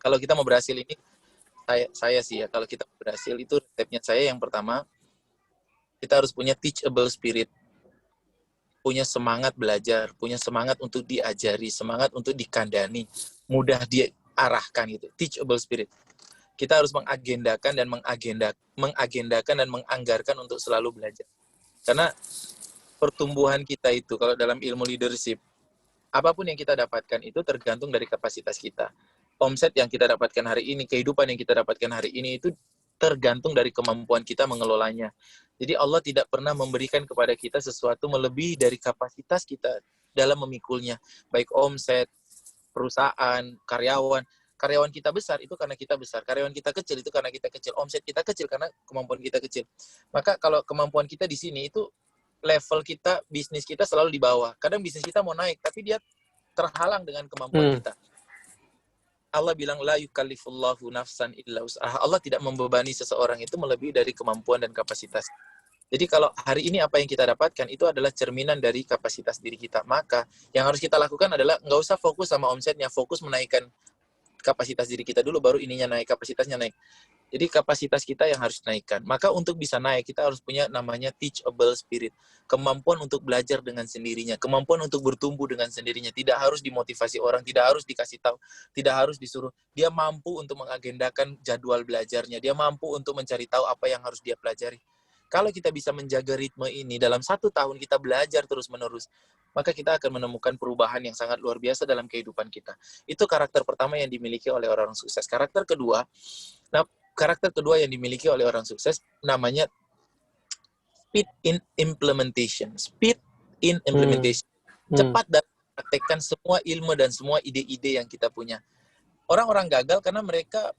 kalau kita mau berhasil ini, saya sih ya, kalau kita berhasil itu resepnya saya yang pertama, kita harus punya teachable spirit, punya semangat belajar, punya semangat untuk diajari, semangat untuk dikandani, mudah diarahkan gitu, teachable spirit. Kita harus mengagendakan dan menganggarkan untuk selalu belajar. Karena pertumbuhan kita itu, kalau dalam ilmu leadership, apapun yang kita dapatkan itu tergantung dari kapasitas kita. Omset yang kita dapatkan hari ini, kehidupan yang kita dapatkan hari ini itu tergantung dari kemampuan kita mengelolanya. Jadi Allah tidak pernah memberikan kepada kita sesuatu melebihi dari kapasitas kita dalam memikulnya. Baik omset, perusahaan, karyawan. Karyawan kita besar itu karena kita besar. Karyawan kita kecil itu karena kita kecil. Omset kita kecil karena kemampuan kita kecil. Maka kalau kemampuan kita di sini itu level kita, bisnis kita selalu di bawah. Kadang bisnis kita mau naik, tapi dia terhalang dengan kemampuan kita. Allah bilang, la yukallifullahu nafsan illa usaha. Allah tidak membebani seseorang itu melebihi dari kemampuan dan kapasitas. Jadi kalau hari ini apa yang kita dapatkan, itu adalah cerminan dari kapasitas diri kita. Maka yang harus kita lakukan adalah, nggak usah fokus sama omsetnya, fokus menaikkan kapasitas diri kita dulu, baru ininya naik, kapasitasnya naik. Jadi kapasitas kita yang harus naikkan. Maka untuk bisa naik, kita harus punya namanya teachable spirit. Kemampuan untuk belajar dengan sendirinya. Kemampuan untuk bertumbuh dengan sendirinya. Tidak harus dimotivasi orang, tidak harus dikasih tahu, tidak harus disuruh. Dia mampu untuk mengagendakan jadwal belajarnya. Dia mampu untuk mencari tahu apa yang harus dia pelajari. Kalau kita bisa menjaga ritme ini, dalam 1 tahun kita belajar terus-menerus, maka kita akan menemukan perubahan yang sangat luar biasa dalam kehidupan kita. Itu karakter pertama yang dimiliki oleh orang sukses. Karakter kedua yang dimiliki oleh orang sukses namanya speed in implementation. Speed in implementation. Cepat dalam praktekkan semua ilmu dan semua ide-ide yang kita punya. Orang-orang gagal karena mereka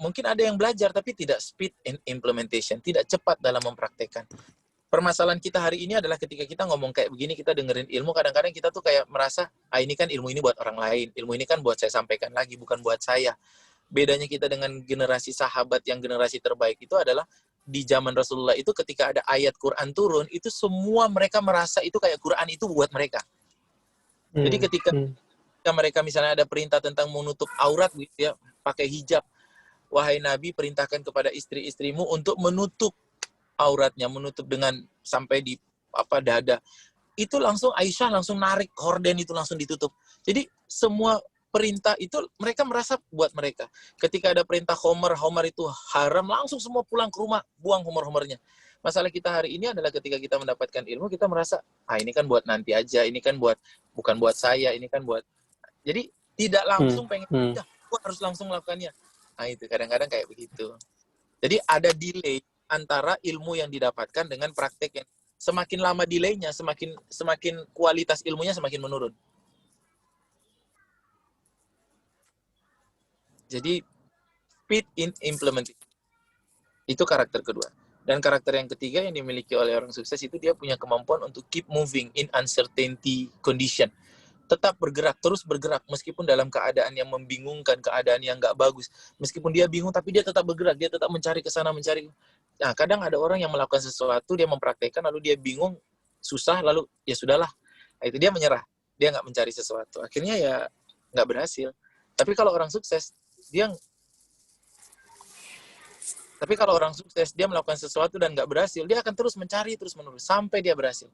mungkin ada yang belajar tapi tidak speed in implementation, tidak cepat dalam mempraktekkan. Permasalahan kita hari ini adalah ketika kita ngomong kayak begini, kita dengerin ilmu, kadang-kadang kita tuh kayak merasa, ini kan ilmu ini buat orang lain, ilmu ini kan buat saya sampaikan lagi, bukan buat saya. Bedanya kita dengan generasi sahabat yang generasi terbaik itu adalah, di zaman Rasulullah itu ketika ada ayat Quran turun, itu semua mereka merasa itu kayak Quran itu buat mereka. Jadi ketika mereka misalnya ada perintah tentang menutup aurat gitu ya, pakai hijab, wahai Nabi, perintahkan kepada istri-istrimu untuk menutup auratnya, menutup dengan sampai di dada. Itu langsung Aisyah langsung narik horden itu langsung ditutup. Jadi semua perintah itu mereka merasa buat mereka. Ketika ada perintah homer itu haram, langsung semua pulang ke rumah, buang homer-homernya. Masalah kita hari ini adalah ketika kita mendapatkan ilmu, kita merasa, ini kan buat nanti aja, ini kan bukan buat saya, ini kan buat. Jadi tidak langsung pengen, gua harus langsung melakukannya. Nah itu kadang-kadang kayak begitu. Jadi ada delay antara ilmu yang didapatkan dengan praktek yang semakin lama delaynya, semakin kualitas ilmunya semakin menurun. Jadi speed in implementation itu karakter kedua. Dan karakter yang ketiga yang dimiliki oleh orang sukses itu dia punya kemampuan untuk keep moving in uncertainty condition. Tetap bergerak, terus bergerak, meskipun dalam keadaan yang membingungkan, keadaan yang nggak bagus. Meskipun dia bingung, tapi dia tetap bergerak, dia tetap mencari ke sana, mencari. Nah, kadang ada orang yang melakukan sesuatu, dia mempraktekkan, lalu dia bingung, susah, lalu ya sudahlah. Nah, itu dia menyerah, dia nggak mencari sesuatu. Akhirnya ya nggak berhasil. Tapi kalau orang sukses, dia melakukan sesuatu dan nggak berhasil, dia akan terus mencari, terus menerus, sampai dia berhasil.